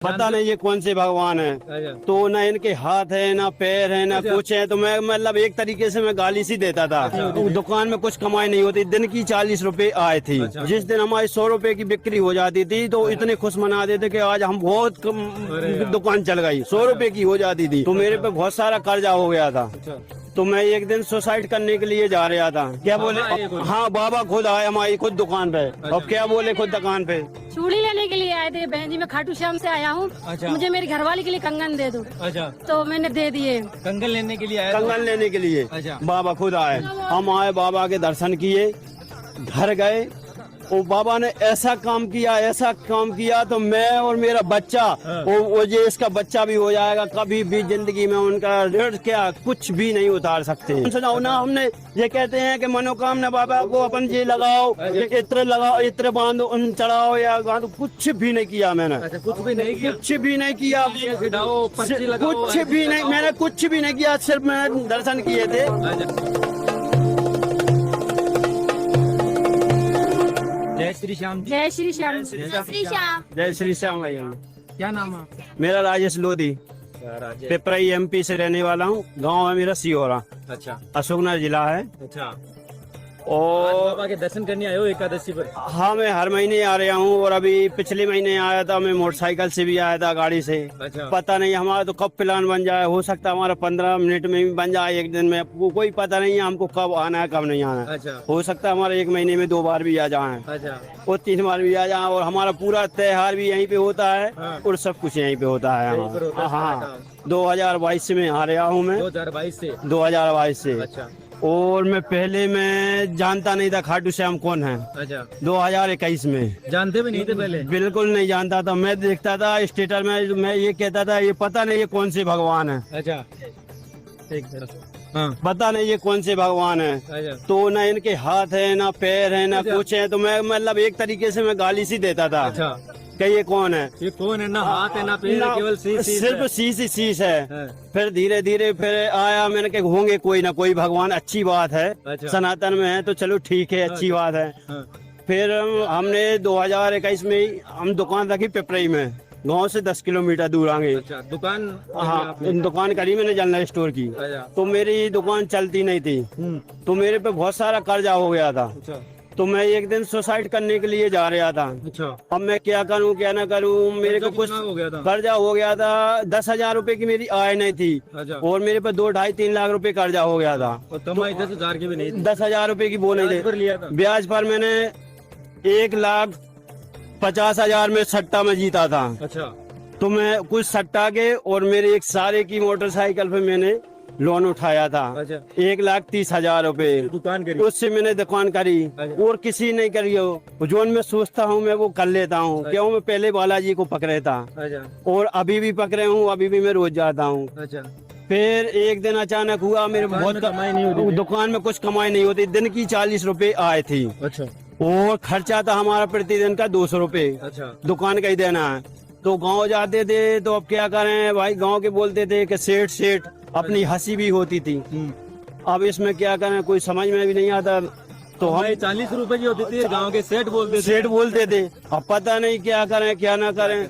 पता नहीं ये कौन से भगवान है। तो ना इनके हाथ है ना पैर है ना कुछ है। तो मैं मतलब एक तरीके से मैं गाली सी देता था। दुकान में कुछ कमाई नहीं होती। दिन की 40 रुपए आए थी। जिस दिन हमारी 100 रुपए की बिक्री हो जाती थी तो इतने खुश मना देते कि आज हम बहुत दुकान चल गई। 100 रुपए की हो जाती थी। तो मेरे पे बहुत सारा कर्जा हो गया था। तो मैं एक दिन सुसाइड करने के लिए जा रहा था। क्या बोले? हाँ, बाबा खुद आए हमारी खुद दुकान पे। अब क्या बोले खुद दुकान पे चूड़ी लेने के लिए आए थे। बहन जी मैं खाटू श्याम से आया हूँ। मुझे मेरी घरवाली के लिए कंगन दे दो। तो मैंने दे दिए। कंगन लेने के लिए आया? कंगन लेने के लिए बाबा खुद आए। हम आए, बाबा के दर्शन किए, घर गए। वो बाबा ने ऐसा काम किया तो मैं और मेरा बच्चा वो ये इसका बच्चा भी हो जाएगा। कभी भी जिंदगी में उनका ऋण क्या कुछ भी नहीं उतार सकते। सुनाओ ना, हमने ये कहते हैं कि मनोकामना बाबा को अपन ये लगाओ, इत्र लगाओ, इत्र बांधो, उन चढ़ाओ या बांधो। कुछ भी नहीं किया मैंने। कुछ भी नहीं किया? कुछ भी नहीं किया। कुछ भी नहीं, मैंने कुछ भी नहीं किया। सिर्फ मैंने दर्शन किए थे। जय श्री श्याम। जय श्री श्याम। जय श्री श्याम। जय श्री श्याम भैया। क्या नाम है? मेरा राजेश लोधी, पिपराई MP से रहने वाला हूँ। गांव है मेरा सिहोरा। अच्छा। अशोकनगर जिला है। अच्छा। और बाबा के दर्शन करने आए हो एकादशी पर? हाँ, मैं हर महीने आ रहा हूँ। और अभी पिछले महीने आया था मैं, मोटरसाइकिल से भी आया था, गाड़ी से। अच्छा। पता नहीं हमारा तो कब प्लान बन जाए। हो सकता है हमारा 15 मिनट में भी बन जाए, एक दिन में। कोई पता नहीं है हमको कब आना है कब नहीं आना है। अच्छा। हो सकता है हमारा 1 महीने में 2 बार भी आ जाए। अच्छा। और 3 बार भी आ जाए। और हमारा पूरा त्योहार भी यहीं पे होता है। और सब कुछ यहीं पे होता है। हाँ, 2022 में आ रहा हूँ मैं। 2022 से? अच्छा। और मैं पहले मैं जानता नहीं था खाटू श्याम कौन है। अच्छा। 2021 में जानते भी नहीं थे पहले? बिल्कुल नहीं जानता था। मैं देखता था स्टेटर में, मैं ये कहता था ये पता नहीं ये कौन से भगवान है। अच्छा। हाँ। पता नहीं ये कौन से भगवान है। अच्छा। तो ना इनके हाथ है ना पैर है ना कुछ है। तो मैं मतलब एक तरीके से मैं गाली सी देता था। अच्छा। कि ये कौन है? ये कौन है? ना हाथ है ना पैर है, केवल सिर्फ शीश है। फिर धीरे धीरे फिर आया, मैंने कहा होंगे कोई ना कोई भगवान, अच्छी बात है। अच्छा। सनातन में है तो चलो ठीक है, अच्छी बात है। फिर हमने 2021 में ही हम दुकान रखी पिपराई में, गांव से 10 किलोमीटर दूर आगे। अच्छा। दुकान? हाँ, दुकान करी मैंने जनरल स्टोर की। तो मेरी दुकान चलती नहीं थी। तो मेरे पे बहुत सारा कर्जा हो गया था। तो मैं एक दिन सुसाइड करने के लिए जा रहा था। अच्छा। अब मैं क्या करूं क्या ना करूं, मेरे को कुछ कर्जा हो गया था। 10,000 रुपए की मेरी आय नहीं थी। अच्छा। और मेरे पे 2, 2.5, 3 लाख रुपए कर्जा हो गया था। और तो 10,000 की भी नहीं थी? 10,000 रुपए की वो नहीं थी। ब्याज पर मैंने 1,50,000 में सट्टा में जीता था। अच्छा। तो मैं कुछ सट्टा के और मेरे एक सारे की मोटरसाइकिल पे मैंने लोन उठाया था। अच्छा। 1,30,000 रुपए दुकान करी? उससे मैंने दुकान करी। अच्छा। और किसी नहीं करी हो। जो मैं सोचता हूँ मैं वो कर लेता हूँ। अच्छा। क्यों? मैं पहले बालाजी को पकड़े था। अच्छा। और अभी भी पकड़े हूँ, अभी भी मैं रोज जाता हूँ। अच्छा। फिर एक दिन अचानक हुआ, मेरे बहुत कमाई नहीं होती, दुकान में कुछ कमाई नहीं होती। दिन की 40 रुपए आए थी। अच्छा। और खर्चा था हमारा प्रतिदिन का 200 रुपए। अच्छा। दुकान का ही देना है। तो गाँव जाते थे तो अब क्या करें भाई, गाँव के बोलते थे कि सेठ अपनी हंसी भी होती थी। अब इसमें क्या करें, कोई समझ में भी नहीं आता। तो हम 40 रुपए की होती थी, गांव के सेठ बोलते थे। अब पता नहीं क्या करें क्या ना करें।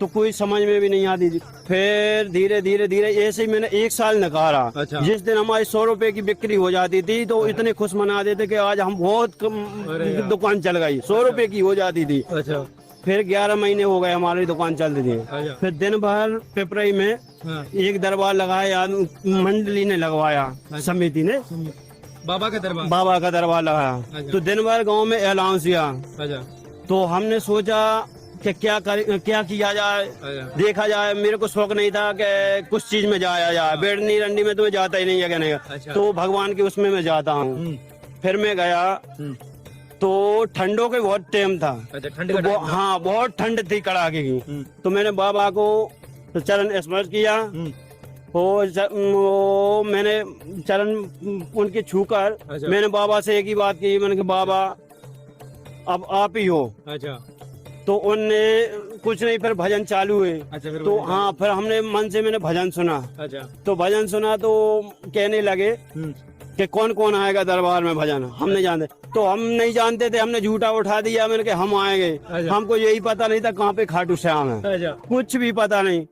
तो कोई समझ में भी नहीं आती थी। फिर धीरे धीरे ऐसे ही मैंने 1 साल नकारा। अच्छा। जिस दिन हमारी 100 रुपए की बिक्री हो जाती थी तो इतने खुश मना देते कि आज हम बहुत दुकान चल गई। 100 रुपए की हो जाती थी। अच्छा। फिर 11 महीने हो गए हमारी दुकान चलती थी। अच्छा। फिर दिन भर पिपराई में एक दरबार लगाया, मंडली ने लगवाया। अच्छा। समिति ने बाबा का दरबार लगाया। अच्छा। तो दिन भर गांव में अलाउंस किया। अच्छा। तो हमने सोचा कि क्या किया जाए। अच्छा। देखा जाए। मेरे को शौक नहीं था कि कुछ चीज में जाया जाए। बेड़नी रंडी में तो मैं जाता ही नहीं है कहने का। अच्छा। तो भगवान के उसमें मैं जाता हूँ। फिर मैं गया तो ठंडों के बहुत टाइम था। अच्छा। ठंड का हाँ, बहुत ठंड थी कड़ाके की। तो मैंने बाबा को चरण स्पर्श किया। और मैंने चरण उनके छूकर मैंने बाबा से एक ही बात की। मैंने कहा बाबा अब आप ही हो। अच्छा। तो उनने कुछ नहीं, फिर भजन चालू हुए। अच्छा। तो हाँ, फिर हमने मन से मैंने भजन सुना। अच्छा। तो भजन सुना तो कहने लगे कि कौन कौन आएगा दरबार में भजन, हम नहीं जानते। तो हम नहीं जानते थे, हमने झूठा उठा दिया, मैंने कहा हम आएंगे। हमको यही पता नहीं था कहाँ पे खाटू श्याम है, कुछ भी पता नहीं।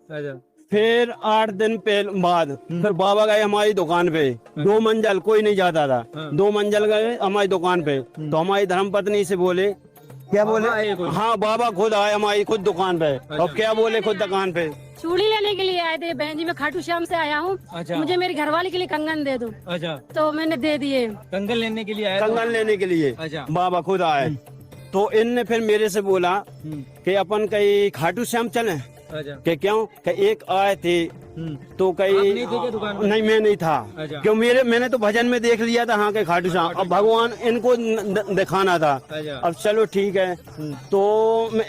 फिर 8 दिन बाद फिर बाबा गए हमारी दुकान पे, 2 मंजिल, कोई नहीं जाता था, 2 मंजिल गए हमारी दुकान पे। तो हमारी धर्मपत्नी से बोले, क्या बोले, हाँ बाबा खुद आए हमारी खुद दुकान पे। और क्या बोले खुद दुकान पे, चूड़ी लेने के लिए आए थे बहन जी, मैं खाटू श्याम से आया हूँ, मुझे मेरी घरवाली के लिए कंगन दे दो। तो मैंने दे दिए। कंगन लेने के लिए आए, कंगन लेने के लिए बाबा खुद आए। तो इनने फिर मेरे से बोला कि अपन कहीं खाटू श्याम चले, कि क्यों, कि एक आए थे तो कहीं नहीं, मैं नहीं था, क्यों मैंने तो भजन में देख लिया था हाँ के खाटू श्याम, अब भगवान इनको दिखाना था। अब चलो ठीक है। तो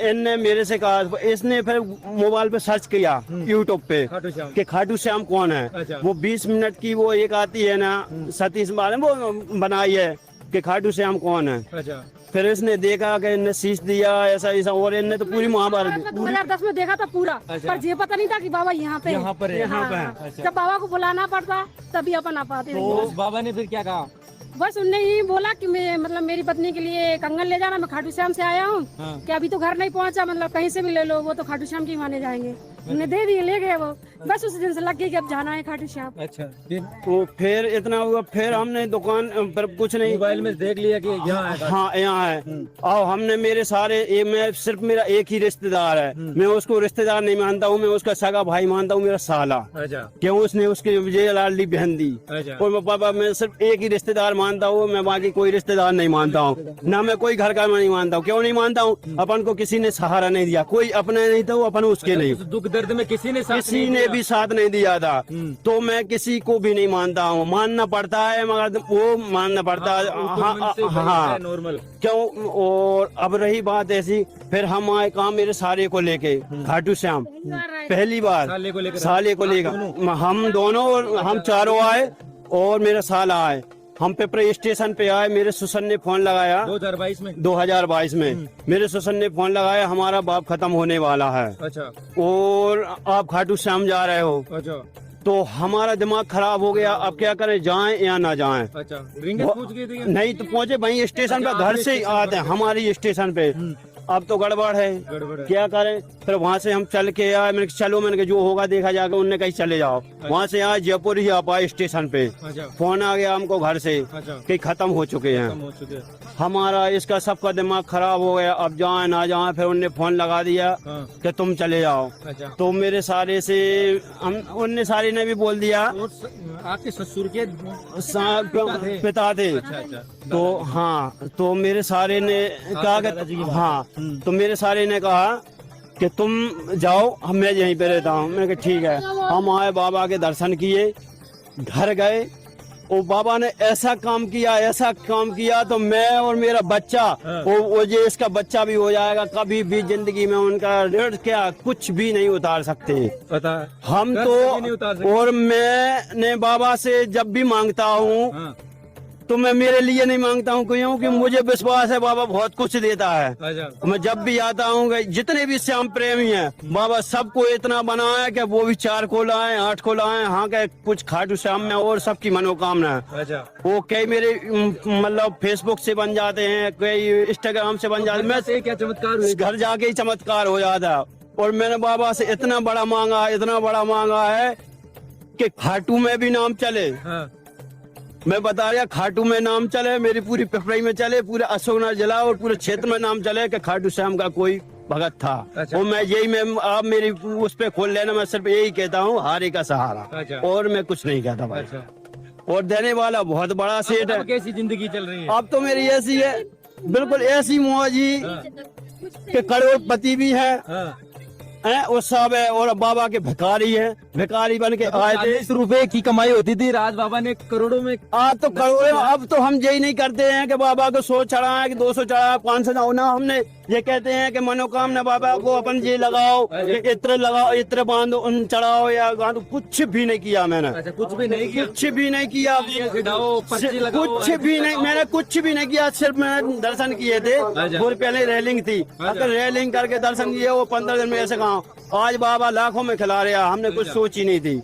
इनने मेरे से कहा, इसने फिर मोबाइल पे सर्च किया यूट्यूब पे कि खाटू श्याम कौन है। वो 20 मिनट की वो एक आती है ना, सतीश बाल वो बनाई है कि खाटू श्याम कौन है। फिर इसने देखा कि इनने शीश दिया ऐसा ऐसा, और इनने तो पूरी महाभारत 2010 में देखा था पूरा, पर ये पता नहीं था कि बाबा यहाँ पे जब बाबा को बुलाना पड़ता तभी अपन आ पाते। तो बाबा ने फिर क्या कहा? बस उनने ही बोला कि मैं मतलब मेरी पत्नी के लिए कंगन ले जाना, मैं खाटू श्याम से आया हूँ, कि अभी तो घर नहीं पहुँचा, मतलब कहीं से भी ले लो, वो तो खाटू श्याम की माने जाएंगे। उन्हें दे दिए, ले गए वो। बस उस दिन से लग गई कि अब जाना है खाटू श्याम। अच्छा, तो फिर इतना हुआ, फिर हमने दुकान पर कुछ नहीं, मोबाइल में देख लिया कि यहाँ है। हाँ यहाँ है। और हमने मेरे सारे मैं सिर्फ मेरा एक ही रिश्तेदार है, मैं उसको रिश्तेदार नहीं मानता हूँ, मैं उसका सगा भाई मानता हूँ, मेरा साला। क्यों, उसने उसकी विजय लाडली बहन दी। और पापा मैं सिर्फ एक ही रिश्तेदार मानता हूँ, मैं बाकी कोई रिश्तेदार नहीं मानता हूँ, ना मैं कोई घर का नहीं मानता हूँ। क्यों नहीं मानता हूँ, अपन को किसी ने सहारा नहीं दिया, कोई अपने नहीं था, वो अपन उसके नहीं। दुख दर्द में किसी ने भी साथ नहीं दिया था। तो मैं किसी को भी नहीं मानता हूँ, मानना पड़ता है मगर वो मानना पड़ता है। हाँ नॉर्मल। क्यों, और अब रही बात ऐसी, फिर हम आए कहाँ, मेरे सारे को लेके खाटू श्याम, पहली बार साले को लेकर हम दोनों, और हम चारों आए और मेरा साला आए। हम पेपर स्टेशन पे आए, मेरे सुसन ने फोन लगाया 2022 में मेरे सुसन ने फोन लगाया, हमारा बाप खत्म होने वाला है। अच्छा। और आप खाटू श्याम जा रहे हो। अच्छा। तो हमारा दिमाग खराब हो गया, अब क्या करें, जाएं या ना जाएं। अच्छा। पहुंच गए थे? नहीं तो पहुंचे वहीं स्टेशन पे, घर से आते हैं हमारी स्टेशन पे। अब तो गड़बड़ है, क्या करें। फिर वहाँ से हम चल के आए, मैंने चलो, मैंने जो होगा देखा जाएगा, उनने कहीं चले जाओ। वहाँ से आए जयपुर ही आप आए स्टेशन पे। फोन आ गया हमको घर से कि खत्म हो चुके हैं। हमारा इसका सबका दिमाग खराब हो गया, अब जाए ना जाए। फिर उनने फोन लगा दिया कि तुम चले जाओ। तो मेरे सारे से उनने सारे ने भी बोल दिया, आपके ससुर के पिता थे। तो हाँ, तो मेरे सारे ने कहा, हाँ, तो मेरे सारे ने कहा कि तुम जाओ, मैं यहीं पे रहता हूँ। मैंने कहा ठीक है। हम आए, बाबा के दर्शन किए, घर गए, और बाबा ने ऐसा काम किया तो मैं और मेरा बच्चा, वो ये इसका बच्चा भी हो जाएगा, कभी भी जिंदगी में उनका ऋण क्या कुछ भी नहीं उतार सकते। हम तो, और मैंने बाबा से जब भी मांगता हूँ तो मैं मेरे लिए नहीं मांगता हूँ, क्योंकि मुझे विश्वास है बाबा बहुत कुछ देता है। मैं जब भी आता हूँ, जितने भी श्याम प्रेमी हैं, बाबा सबको इतना बनाया कि वो भी 4 को लाए, 8 को लाए। हाँ के कुछ खाटू श्याम में और सबकी मनोकामना है। वो कई मेरे मतलब फेसबुक से बन जाते हैं, कई इंस्टाग्राम से बन जाते हैं। मैं क्या चमत्कार, घर जाके ही चमत्कार हो जाता। और मैंने बाबा से इतना बड़ा मांगा है कि खाटू में भी नाम चले। मैं बता रहा, खाटू में नाम चले, मेरी पूरी पिपराई में चले, पूरे अशोकनगर जिला और पूरे क्षेत्र में नाम चले कि खाटू श्याम का कोई भगत था। और मैं यही, मैं आप मेरी उस पे खोल लेना, मैं सिर्फ यही कहता हूँ, हारे का सहारा, और मैं कुछ नहीं कहता भाई। और देने वाला बहुत बड़ा सेठ है। कैसी जिंदगी चल रही है अब तो मेरी ऐसी है, बिल्कुल ऐसी मौजी कि करोड़पति भी है, वो सब है, और बाबा के भिखारी है, भिखारी बन के आए थे। 40 रुपए की कमाई होती थी, राज बाबा ने करोड़ों में। आज तो करोड़ों। अब तो हम यही नहीं करते हैं कि बाबा को 100 चढ़ाए कि 200 चढ़ाए, 500 ना, हमने ये कहते हैं कि मनोकामना बाबा को अपन ये लगाओ, ये इत्र लगाओ, इत्र बांधो, उन चढ़ाओ या बांधो, कुछ भी नहीं किया मैंने। अच्छा, कुछ भी नहीं किया, कुछ भी नहीं किया, कुछ भी नहीं, मैंने कुछ भी नहीं किया। सिर्फ मैंने दर्शन किए थे। और पहले रेलिंग थी, अगर रेलिंग करके दर्शन किए वो 15 दिन में ऐसे कहा। आज बाबा लाखों में खिला रहा, हमने कुछ सोची नहीं थी।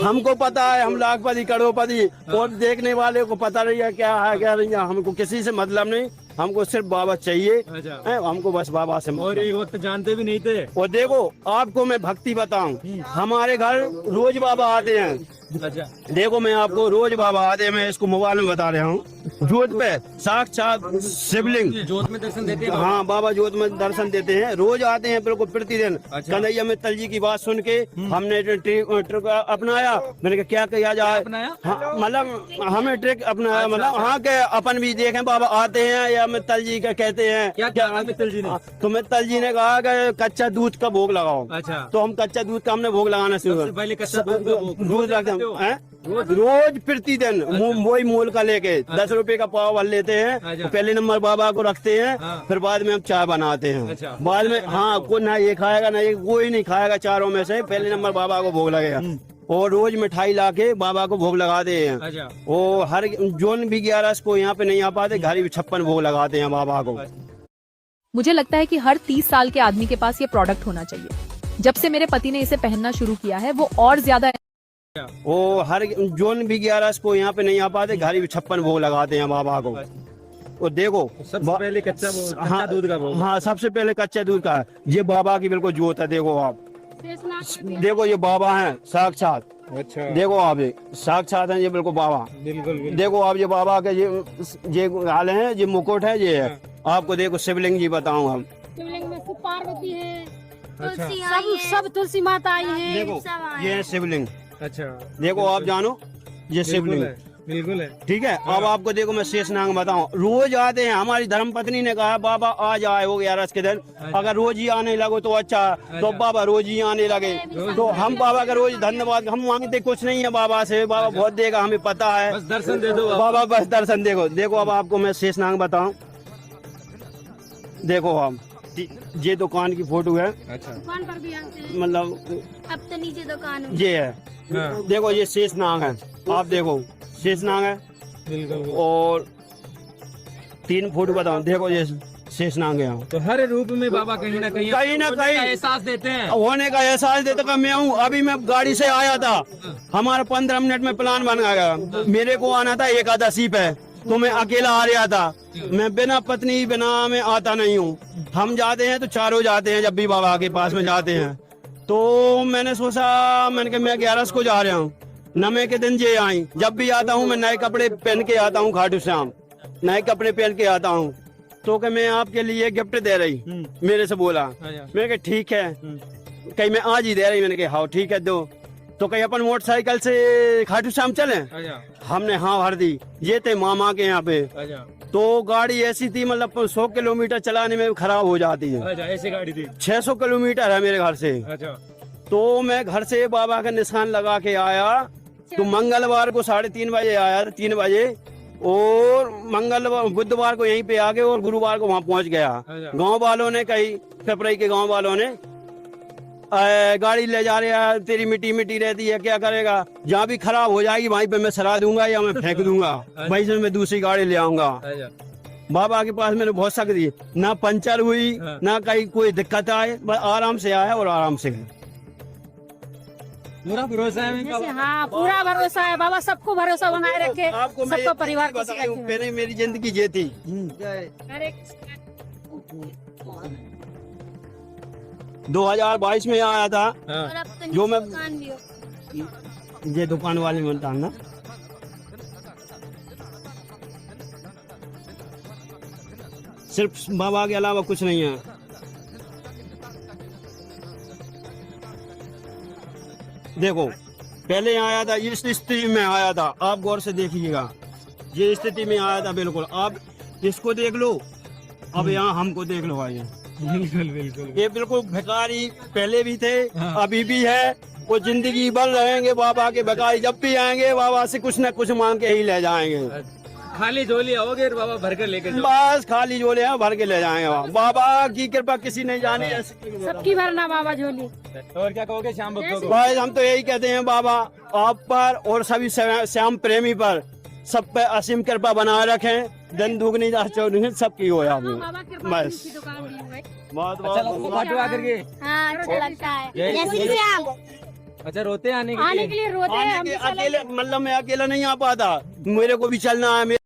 हमको पता है हम लाखपति करोड़पति, और देखने वाले को पता नहीं है क्या है क्या नहीं है। हमको किसी से मतलब नहीं, हमको सिर्फ बाबा चाहिए। हमको बस बाबा से। और एक वक्त जानते भी नहीं थे। और देखो आपको मैं भक्ति बताऊं, हमारे घर रोज बाबा आते हैं। अच्छा, देखो मैं आपको रोज बाबा आते हैं, मैं इसको मोबाइल में बता रहा हूँ। जोत पे साक्षात शिवलिंग, जोत में दर्शन देते हैं। हाँ बाबा जोत में दर्शन देते हैं, रोज आते हैं बिल्कुल प्रतिदिन। कन्हैया मित्तल जी की बात सुन के हमने ट्रिक अपनाया। मैंने कहा क्या किया जाए, हाँ, मतलब हमें ट्रिक अपनाया, मतलब हाँ के अपन भी देखें बाबा आते हैं या मित्तल जी का कहते हैं। क्या मित्तल जी ने? तो मित्तल जी ने कहा कि कच्चा दूध का भोग लगाओ। अच्छा, तो हम कच्चा दूध का हमने भोग लगाना शुरू। पहले कच्चा दूध रखते हैं रोज प्रतिदिन, वही मूल का लेके 10 रुपए का पाव भर लेते हैं। तो पहले नंबर बाबा को रखते हैं, फिर बाद में हम चाय बनाते हैं। बाद में हाँ कोई ना ये खाएगा ना ये, कोई नहीं खाएगा चारों में से, पहले नंबर बाबा को भोग लगेगा। और रोज मिठाई लाके बाबा को भोग लगाते हैं। और हर जोन भी 11 को यहाँ पे नहीं आ पाते, घर ही 56 भोग लगाते हैं बाबा को। मुझे लगता है कि हर 30 साल के आदमी के पास ये प्रोडक्ट होना चाहिए। जब से मेरे पति ने इसे पहनना शुरू किया है वो और ज्यादा। वो हर जोन भी 11 को यहाँ पे नहीं आ पाते, घर ही 56 भोग लगाते हैं बाबा को। और देखो सबसे पहले कच्चा दूध का भोग। हाँ सबसे पहले कच्चा दूध का। ये बाबा की बिल्कुल जोत है। देखो आप, देखो ये बाबा हैं साक्षात। अच्छा, देखो आप ये साक्षात हैं, ये बिल्कुल बाबा। बिल्कुल। देखो आप ये बाबा के ये हाल है, ये मुकुट है, ये है। आपको देखो शिवलिंग जी बताऊँ हम। शिवलिंग में शिव पार्वती है, अच्छा, सब तुलसी माता आई है। देखो ये है शिवलिंग। अच्छा, देखो आप जानो ये शिवलिंग बिल्कुल है। ठीक है। अब आपको देखो मैं शेषनाग बताऊं, रोज आते हैं। हमारी धर्म पत्नी ने कहा बाबा आज आए हो 11 के दिन, अगर रोज ही आने लगो तो अच्छा। तो बाबा रोज ही आने लगे। तो हम बाबा का रोज धन्यवाद, हम मांगते कुछ नहीं है बाबा से, बाबा बहुत देगा, हमें पता है। बस दर्शन दे दो बाबा, बस दर्शन देखो। देखो अब आपको मैं शेषनाग बताऊं, देखो आप ये दुकान की फोटो है। अच्छा, दुकान पर भी आते हैं, मतलब अब तो नीचे दुकान है। ये है। देखो ये शेषनाग है, आप देखो शेषनाग है। बिल्कुल। और 3 फोटो बताऊं, देखो ये शेषनाग है। तो हर रूप में बाबा कहीं ना कहीं एहसास देते हैं, होने का एहसास देते का। मैं हूँ, अभी मैं गाड़ी से आया था, हमारा 15 मिनट में प्लान बन गया। मेरे को आना था एकादशी पे, तो मैं अकेला आ रहा था। मैं बिना पत्नी बिना मैं आता नहीं हूँ। हम जाते हैं तो चारों जाते हैं, जब भी बाबा के पास में जाते हैं। तो मैंने सोचा, मैंने कहा मैं 11 को जा रहा हूँ, नमे के दिन जे आई। जब भी आता हूँ मैं नए कपड़े पहन के आता हूँ, खाटू श्याम नए कपड़े पहन के आता हूँ। तो कि मैं आपके लिए गिफ्ट दे रही, मेरे से बोला। मैंने कहा ठीक है, कहीं मैं आज ही दे रही। मैंने कहा हाँ ठीक है दो। तो कहीं अपन मोटरसाइकिल से खाटू श्याम चले। हमने हाँ भर दी। ये थे मामा के यहाँ पे। तो गाड़ी ऐसी थी, मतलब 100 किलोमीटर चलाने में खराब हो जाती है। ऐसी गाड़ी थी। 600 किलोमीटर है मेरे घर से। तो मैं घर से बाबा का निशान लगा के आया। तो मंगलवार को 3:30 बजे आया, 3 बजे। और मंगलवार बुधवार को यहीं पे आ गए, और गुरुवार को वहाँ पहुँच गया। गांव वालों ने, कई कपड़े के गांव वालों ने, गाड़ी ले जा रहे हैं, तेरी मिट्टी मिट्टी रहती है, क्या करेगा, जहाँ भी खराब हो जाएगी वहीं पे मैं सरा दूंगा या मैं फेंक दूंगा, वहीं से मैं दूसरी गाड़ी ले आऊंगा। बाबा के पास मैंने बहुत सख्त दी, ना पंचर हुई ना कहीं कोई दिक्कत आए, बस आराम से आया और आराम से गए। पूरा भरोसा है। हाँ पूरा भरोसा है बाबा, सबको भरोसा बनाए रखे, आपको सबको परिवार को। पहले मेरी जिंदगी ये थी। 2022 में आया था। जो मैं ये दुकान वाले में था ना, सिर्फ बाबा के अलावा कुछ नहीं है। देखो पहले आया था, इस स्थिति में आया था, आप गौर से देखिएगा, ये स्थिति में आया था बिल्कुल। आप इसको देख लो, अब यहाँ हमको देख लो भाई। बिल्कुल बिल्कुल। ये बिल्कुल भिखारी पहले भी थे, अभी भी है, वो जिंदगी भर रहेंगे बाबा के भिखारी। जब भी आएंगे बाबा से कुछ न कुछ मांग के ही ले जाएंगे। खाली झोली आओगे बाबा भर कर लेके जाओ। बस खाली झोले हैं भर के ले जाएंगे वहाँ। बाबा की कृपा किसी नहीं जाने ऐसी। सबकी भरना बाबा झोली। और क्या कहोगे श्याम भक्तों को? भाई हम तो यही कहते हैं बाबा आप पर और सभी श्याम प्रेमी पर सब पे असीम कृपा बनाए रखें। दिन दुगनी चौगनी सबकी हो हाँ, बाबा कृपा से बस। इसी दुकान दी हुई है। बहुत अच्छा लगता है खाटू आकर के? हाँ अच्छा लगता है। जय जैसे कि आप अच्छा रोते हैं आने आने के के लिए? लिए रोते हैं हम भी अकेले मतलब मैं अकेला नहीं आ पाता, मेरे को भी चलना है।